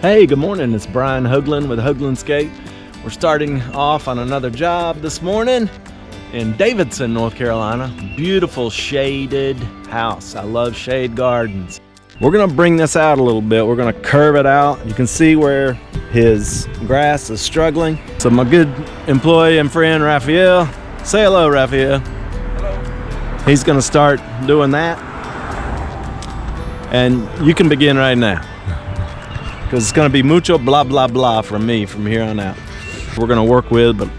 Hey, good morning. It's Brian Hoagland with Hoaglandscape. We're starting off on another job this morning in Davidson, North Carolina. Beautiful shaded house. I love shade gardens. We're gonna bring this out a little bit. We're gonna curve it out. You can see where his grass is struggling. So my good employee and friend, Raphael. Say hello, Raphael. Hello. He's gonna start doing that. And you can begin right now, because it's going to be mucho blah blah blah from me from here on out. We're going to work with a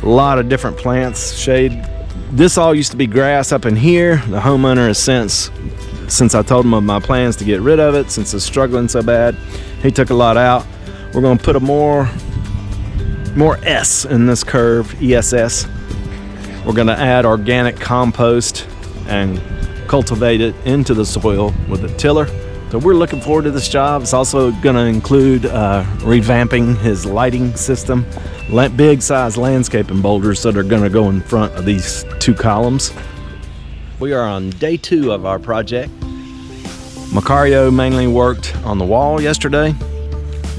lot of different plants, shade. This all used to be grass up in here. The homeowner has since I told him of my plans to get rid of it, since it's struggling so bad, he took a lot out. We're going to put a more S in this curve, ESS. We're going to add organic compost and cultivate it into the soil with a tiller. So we're looking forward to this job. It's also going to include revamping his lighting system, big size landscaping boulders that are going to go in front of these two columns. We are on day 2 of our project. Macario mainly worked on the wall yesterday.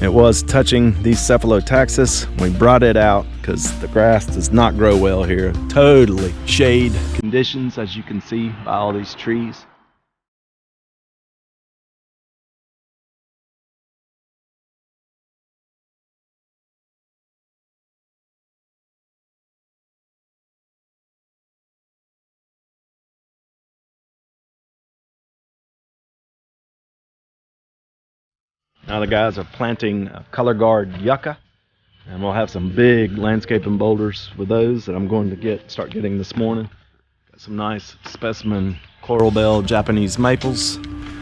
It was touching these cephalotaxis. We brought it out because the grass does not grow well here. Totally shade conditions, as you can see by all these trees. Now the guys are planting color guard yucca, and we'll have some big landscaping boulders with those that I'm going to start getting this morning. Got some nice specimen coral bell Japanese maples.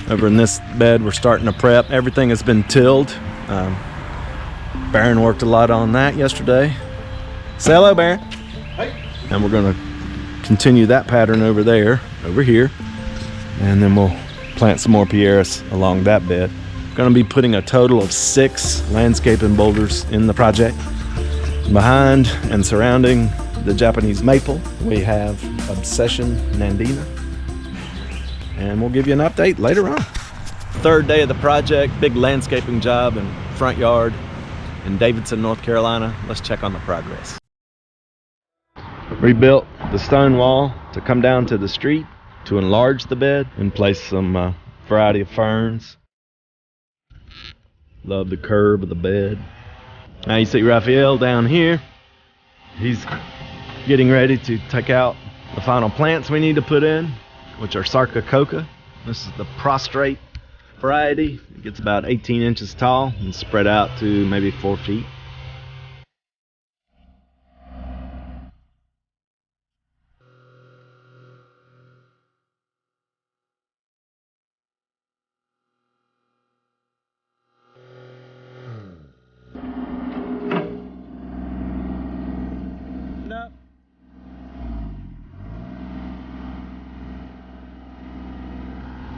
Over in this bed we're starting to prep. Everything has been tilled. Baron worked a lot on that yesterday. Say hello, Baron. Hey. And we're going to continue that pattern over here, and then we'll plant some more pieris along that bed. Going to be putting a total of 6 landscaping boulders in the project. Behind and surrounding the Japanese maple, we have Obsession Nandina, and we'll give you an update later on. 3rd day of the project, big landscaping job in front yard in Davidson, North Carolina. Let's check on the progress. Rebuilt the stone wall to come down to the street to enlarge the bed and place some variety of ferns. Love the curve of the bed. Now you see Raphael down here. He's getting ready to take out the final plants we need to put in, which are Sarcococa. This is the prostrate variety. It gets about 18 inches tall and spread out to maybe 4 feet.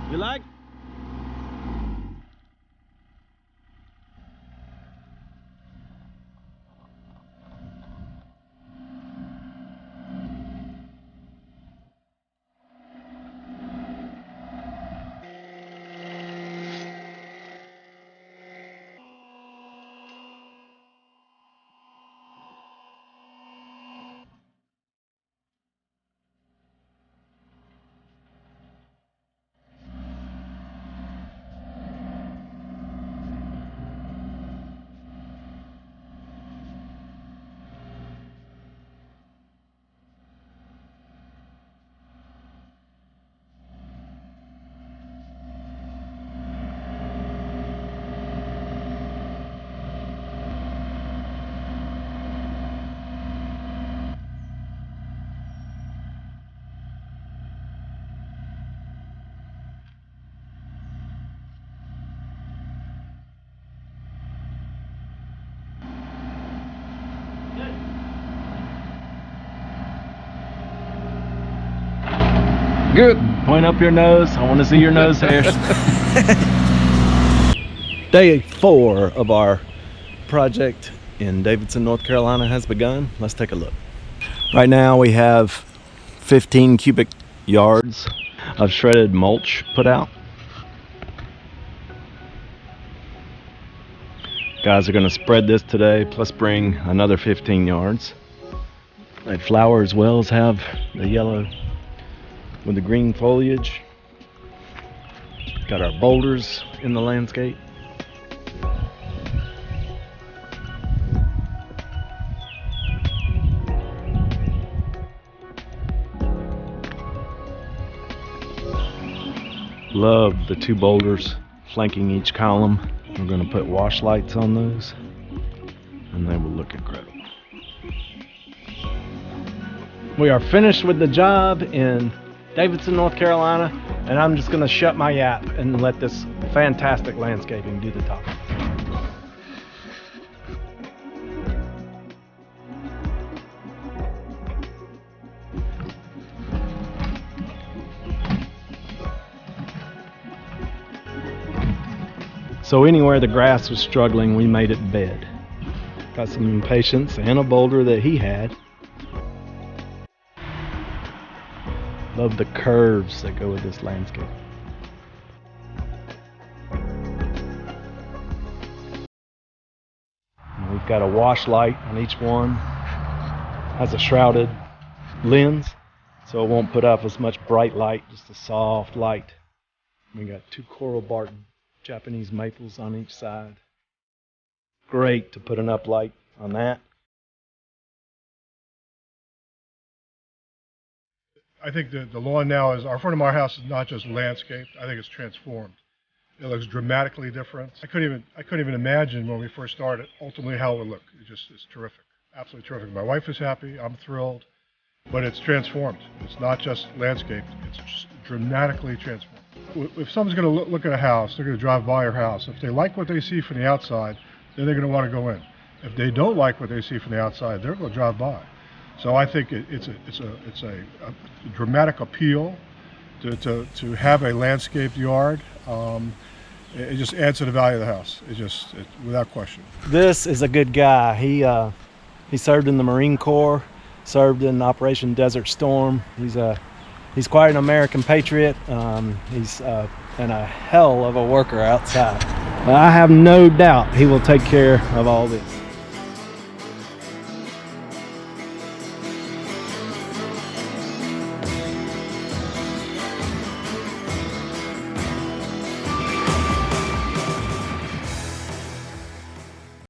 You like? Good. Point up your nose. I want to see your nose hairs. Day 4 of our project in Davidson, North Carolina has begun. Let's take a look. Right now we have 15 cubic yards of shredded mulch put out. Guys are gonna spread this today, plus bring another 15 yards. They flower as well as have the yellow with the green foliage. Got our boulders in the landscape. Love the 2 boulders flanking each column. We're going to put wash lights on those and they will look incredible. We are finished with the job in Davidson, North Carolina, and I'm just going to shut my yap and let this fantastic landscaping do the talking. So anywhere the grass was struggling, we made it bed. Got some impatience and a boulder that he had. Love the curves that go with this landscape. And we've got a wash light on each one. Has a shrouded lens, so it won't put off as much bright light, just a soft light. We got 2 coral bark Japanese maples on each side. Great to put an uplight on that. I think the lawn now is, our front of my house is not just landscaped, I think it's transformed. It looks dramatically different. I couldn't even imagine when we first started ultimately how it would look. It's terrific, absolutely terrific. My wife is happy, I'm thrilled, but it's transformed. It's not just landscaped, it's just dramatically transformed. If someone's going to look at a house, they're going to drive by your house. If they like what they see from the outside, then they're going to want to go in. If they don't like what they see from the outside, they're going to drive by. So I think it's a dramatic appeal to have a landscaped yard. It just adds to the value of the house. It's without question. This is a good guy. He served in the Marine Corps, served in Operation Desert Storm. He's quite an American patriot. He's and a hell of a worker outside. I have no doubt he will take care of all this.